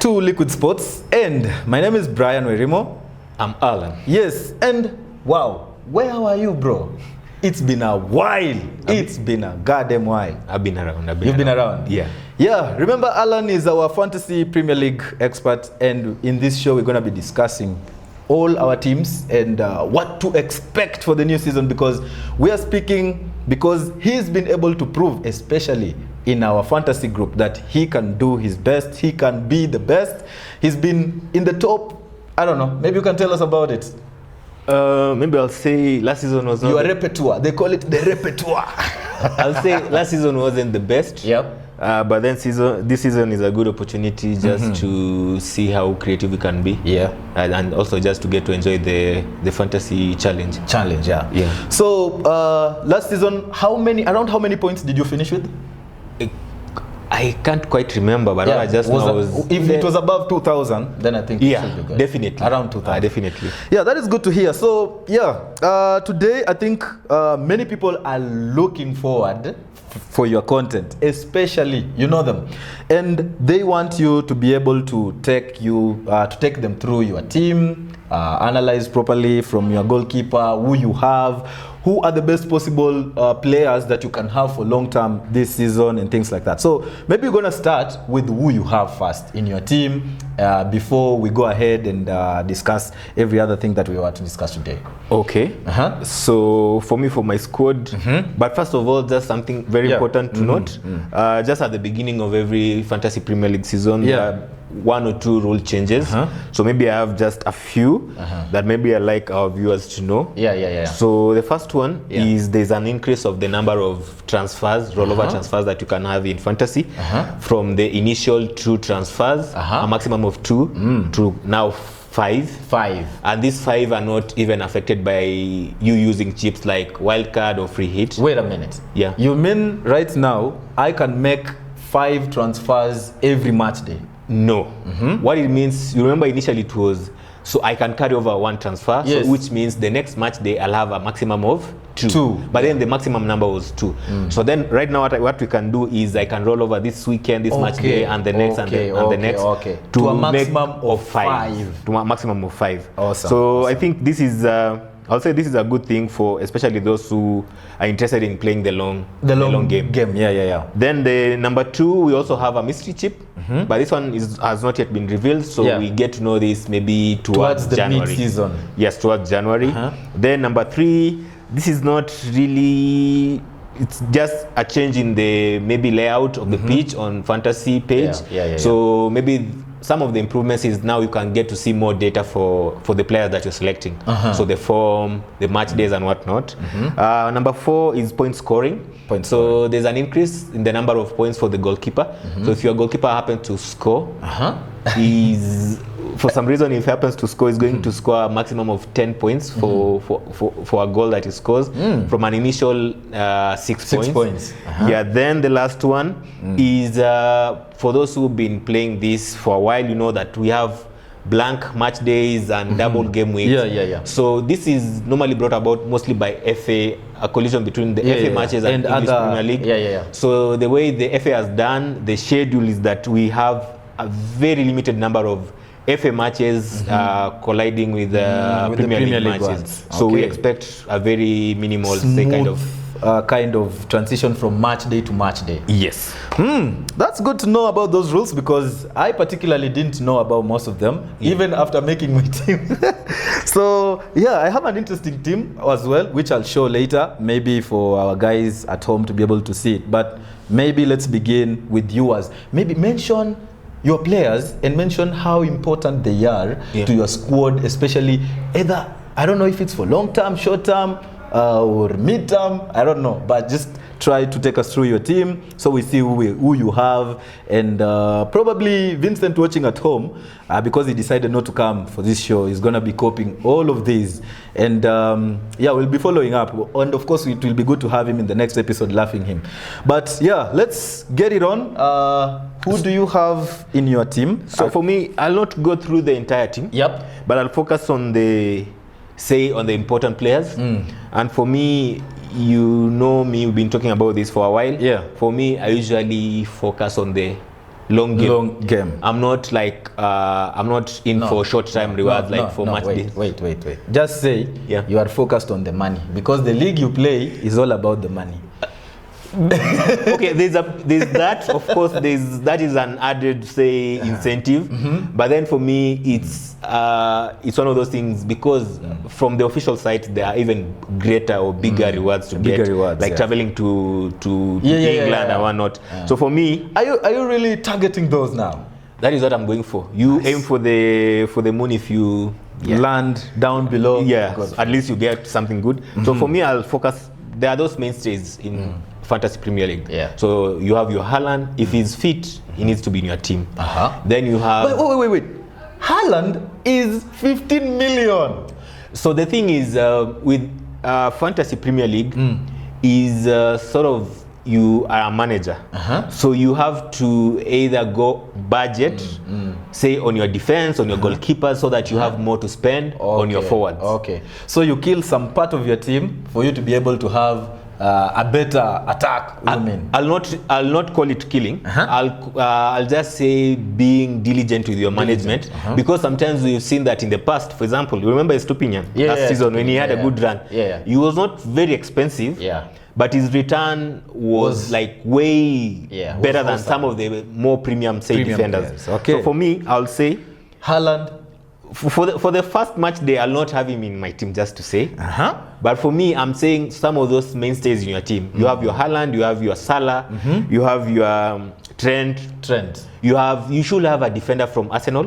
to Liquid Sports, and my name is Brian Werimo. I'm Allan. Yes, and wow, where are you, bro? It's been a while. It's been a goddamn while. I've been around. You've been around? Yeah. Yeah, remember Allan is our Fantasy Premier League expert, and in this show we're going to be discussing all our teams and what to expect for the new season, because we are speaking because he's been able to prove, especially in our fantasy group, that he can do his best, he can be the best. He's been in the top, I don't know, maybe you can tell us about it. Maybe I'll say last season was not your repertoire. They call it the repertoire. I'll say last season wasn't the best. Yep. But then this season is a good opportunity just to see how creative we can be. Yeah. And also just to get to enjoy the fantasy challenge. Yeah. Yeah. So last season, around how many points did you finish with? I can't quite remember, but I just know if it was above 2,000, then I think it should be good. Definitely. Around 2,000. Definitely. Yeah, that is good to hear. So, yeah, today I think many people are looking forward for your content, especially, you know them, and they want you to be able to take them through your team, analyze properly from your goalkeeper, who you have, who are the best possible players that you can have for long term this season and things like that. So maybe we're going to start with who you have first in your team before we go ahead and discuss every other thing that we want to discuss today. Okay. So for me, for my squad, but first of all, just something very important to note. Just at the beginning of every Fantasy Premier League season, there are 1 or 2 rule changes. So maybe I have just a few that maybe I like our viewers to know. Yeah. So the first one is there's an increase of the number of transfers, rollover transfers that you can have in fantasy from the initial 2 transfers, a maximum of 2 to now 5. And these 5 are not even affected by you using chips like wildcard or free hit. Wait a minute. Yeah. You mean right now I can make 5 transfers every match day? No. What it means, you remember initially it was, so I can carry over 1 transfer, so which means the next match day I'll have a maximum of 2. But then the maximum number was 2. So then right now what we can do is I can roll over this weekend, this match day, and the next and the next to a maximum of 5. To a maximum of 5. Awesome. So I think this is I'll say this is a good thing for especially those who are interested in playing the long game. Yeah. Then the number 2, we also have a mystery chip, but this one has not yet been revealed, so we get to know this maybe towards the January. Mid-season. Yes, towards January. Then number 3, this is not really, it's just a change in the maybe layout of the pitch on fantasy page. So maybe some of the improvements is now you can get to see more data for the players that you're selecting. So the form, the match days and whatnot. Number 4 is point scoring. So there's an increase in the number of points for the goalkeeper. So if your goalkeeper happens to score, for some reason, if he happens to score, he's going to score a maximum of 10 points for a goal that he scores from an initial 6 points. Yeah, then the last one is for those who've been playing this for a while, you know that we have blank match days and double game weeks. So this is normally brought about mostly by FA, a collision between the FA matches and English Premier League. So the way the FA has done the schedule is that we have a very limited number of FA matches colliding with the Premier League matches. So we expect a very minimal kind of transition from match day to match day. Yes. That's good to know about those rules, because I particularly didn't know about most of them, even after making my team. So yeah, I have an interesting team as well, which I'll show later, maybe for our guys at home to be able to see it. But maybe let's begin with yours. Maybe mention your players and mention how important they are to your squad, especially either, I don't know if it's for long term, short term, or mid term, I don't know, but just try to take us through your team so we see who you have. And probably Vincent watching at home, because he decided not to come for this show, is going to be copying all of these. And we'll be following up. And of course, it will be good to have him in the next episode, laughing him. But yeah, let's get it on. Who do you have in your team? So for me, I'll not go through the entire team. But I'll focus on the important players. And for me, you know me, we've been talking about this for a while. For me, I usually focus on the long game. Long game. I'm not like I'm not in for short time rewards for match days. Wait. Just say you are focused on the money, because the league you play is all about the money. Okay, there's that, of course, that is an added incentive, but then for me it's one of those things, because from the official site there are even greater or bigger rewards to get, like traveling to England and whatnot. So for me, are you really targeting those now? That is what I'm going for. You aim for the moon if you land down below. Yeah, at least you get something good. So for me, I'll focus. There are those mainstays in Fantasy Premier League. Yeah. So you have your Allan. If he's fit, he needs to be in your team. Then you have. Wait. Allan is 15 million. So the thing is, with Fantasy Premier League, is sort of, you are a manager. So you have to either go budget, say on your defense, on your goalkeepers, so that you have more to spend on your forwards. Okay. So you kill some part of your team for you to be able to have a better attack. I'll not call it killing. I'll just say being diligent with your management, because sometimes we've seen that in the past. For example, you remember Estupinian last season when he had a good run. He was not very expensive. But his return was like way better than some of the more premium defenders. Okay. So for me, I'll say Allan. For the first match day, I'll not have him in my team, just to say. But for me, I'm saying some of those mainstays in your team. You have your Allan, you have your Salah, you have your Trent. You should have a defender from Arsenal.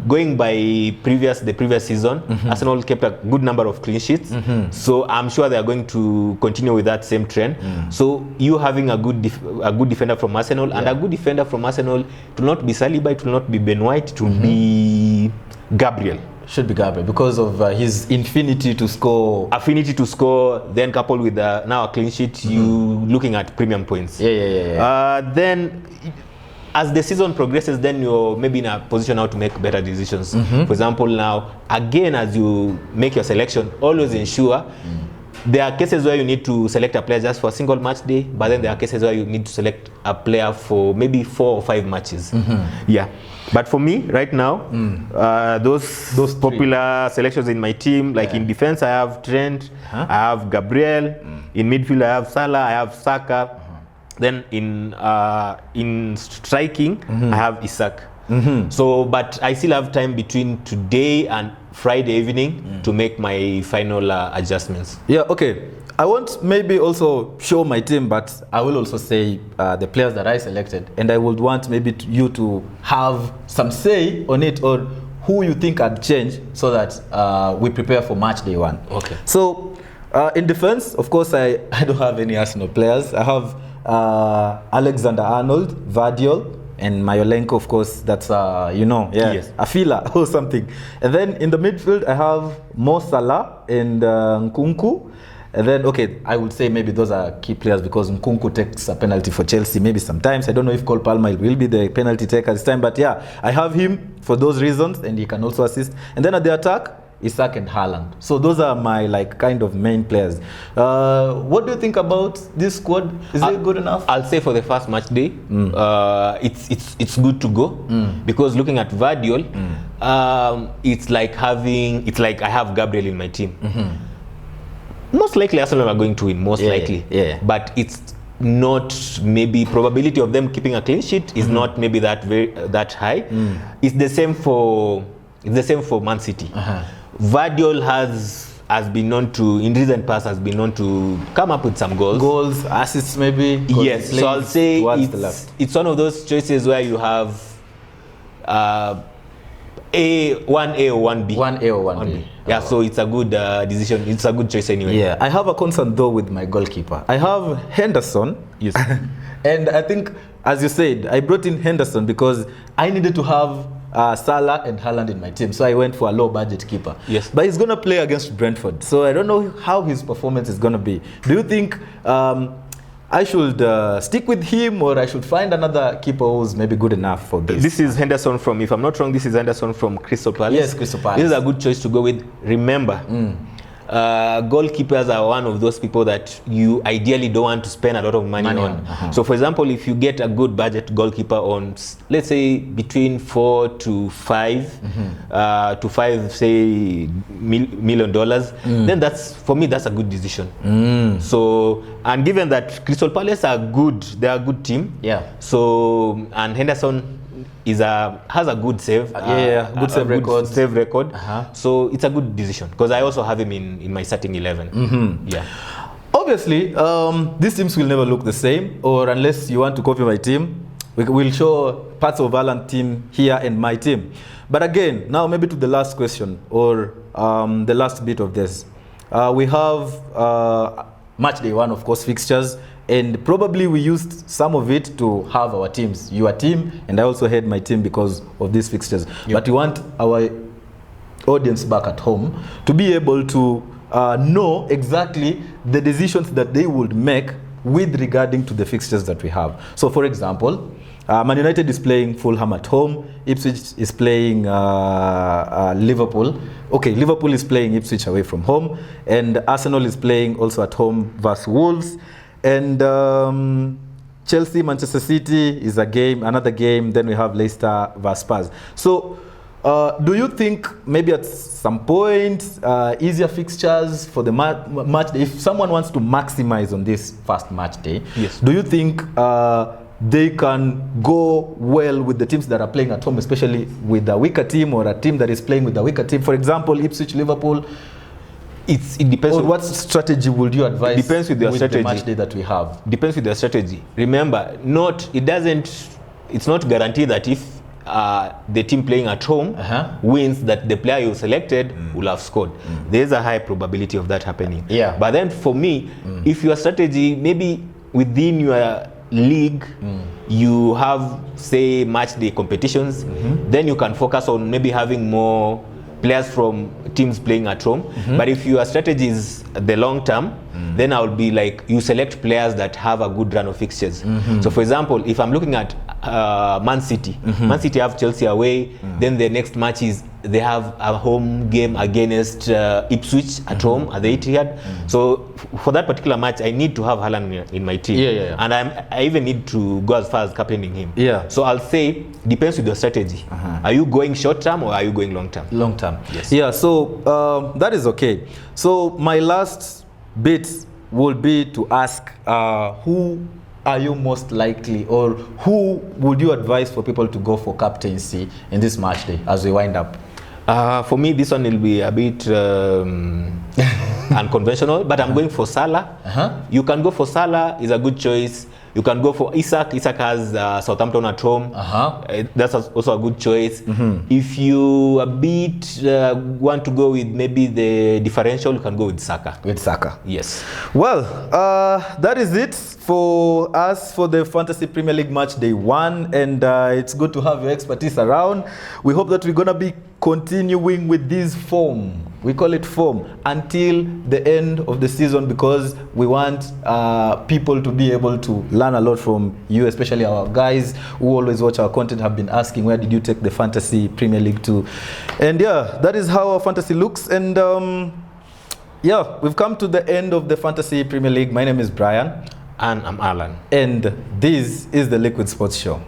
Going by the previous season, Arsenal kept a good number of clean sheets. So I'm sure they are going to continue with that same trend. So you having a good defender from Arsenal, and a good defender from Arsenal, it will not be Saliba, it will not be Ben White, it will be Gabriel. Should be Gabriel, because of his affinity to score, then coupled with now a clean sheet, you looking at premium points. Then as the season progresses, then you're maybe in a position now to make better decisions. For example, now again, as you make your selection, always ensure there are cases where you need to select a player just for a single match day, but then there are cases where you need to select a player for maybe 4 or 5 matches. But for me, right now, those popular selections in my team, like in defense, I have Trent, I have Gabriel. In midfield, I have Salah, I have Saka. Then in striking, I have Isak. So, but I still have time between today and Friday evening to make my final adjustments. Okay. I won't maybe also show my team, but I will also say the players that I selected, and I would want maybe you to have some say on it, or who you think I'd change, so that we prepare for match day 1. Okay. So in defense, of course, I don't have any Arsenal players. I have Alexander-Arnold, Vardiol, and Mayolenko, of course. That's a filler or something. And then in the midfield, I have Mo Salah and Nkunku. And then, I would say maybe those are key players, because Nkunku takes a penalty for Chelsea maybe sometimes. I don't know if Cole Palmer will be the penalty taker this time, but I have him for those reasons, and he can also assist. And then at the attack, Isak and Allan. So those are my kind of main players. What do you think about this squad? Is it good enough? I'll say for the first match day, it's good to go, because looking at Vardiol, it's like I have Gabriel in my team. Most likely Arsenal are going to win, but it's not, maybe probability of them keeping a clean sheet is not maybe that high. It's the same for Man City. Vardiol has been known to, in recent past, has been known to come up with some goals, assists maybe. Yes, so I'll say it's one of those choices where you have one A or one B. 1A or 1B. Yeah, so it's a good decision. It's a good choice anyway. Yeah, I have a concern though with my goalkeeper. I have Henderson. Yes. And I think, as you said, I brought in Henderson because I needed to have Salah and Allan in my team. So I went for a low budget keeper. Yes. But he's going to play against Brentford. So I don't know how his performance is going to be. Do you think I should stick with him, or I should find another keeper who's maybe good enough for this? This is Henderson from, if I'm not wrong, this is Henderson from Crystal Palace. Yes, Crystal Palace. This is a good choice to go with. Remember, goalkeepers are one of those people that you ideally don't want to spend a lot of money on. So for example, if you get a good budget goalkeeper on, let's say between 4 to 5 to 5 say million dollars, then that's, for me, that's a good decision. So, and given that Crystal Palace are good, they are a good team. Yeah. So, and Henderson has a good save, good save record. Save record. So it's a good decision because I also have him in my starting 11. Yeah. Obviously, these teams will never look the same, or unless you want to copy my team, we'll show parts of Allan's team here and my team. But again, now maybe to the last question, or the last bit of this. We have match day 1, of course, fixtures, and probably we used some of it to have our teams. Your team, and I also had my team because of these fixtures. But we want our audience back at home to be able to know exactly the decisions that they would make with regarding to the fixtures that we have. So for example, Man United is playing Fulham at home, Ipswich is playing Liverpool. Okay, Liverpool is playing Ipswich away from home, and Arsenal is playing also at home versus Wolves. And Chelsea, Manchester City is another game. Then we have Leicester versus Spurs. So do you think maybe at some point easier fixtures for the match day, if someone wants to maximize on this first match day, yes, do you think they can go well with the teams that are playing at home, especially with a weaker team or a team that is playing with a weaker team? For example, Ipswich, Liverpool. It depends. Or what strategy would you advise? It depends with your strategy. The match day that we have. Depends with your strategy. Remember, it's not guaranteed that if the team playing at home wins, that the player you selected will have scored. There's a high probability of that happening. Yeah. But then for me, if your strategy, maybe within your league, you have, say, match day competitions, then you can focus on maybe having more players from teams playing at home. But if your strategy is the long term, then I would be like, you select players that have a good run of fixtures. So for example, if I'm looking at Man City, Man City have Chelsea away, then the next match is they have a home game against Ipswich at home at the Etihad. So for that particular match, I need to have Allan in my team. And I even need to go as far as captaining him. So I'll say, depends with your strategy. Are you going short term or are you going long term? Long term. Yes. Yeah, so that is okay. So my last bit will be to ask who are you most likely, or who would you advise for people to go for captaincy in this match day as we wind up? For me, this one will be a bit unconventional, but I'm going for Salah. You can go for Salah, is a good choice. You can go for Isak. Isak has Southampton at home. That's also a good choice. If you a bit want to go with maybe the differential, you can go with Saka. With Saka. Yes. Well, that is it for us for the Fantasy Premier League match day 1, and it's good to have your expertise around. We hope that we're gonna be continuing with this form. We call it form until the end of the season, because we want people to be able to learn a lot from you, especially our guys who always watch our content have been asking, where did you take the Fantasy Premier League to? And yeah, that is how our fantasy looks. And yeah, we've come to the end of the Fantasy Premier League. My name is Brian. And I'm Allan. And this is the Liquid Sports Show.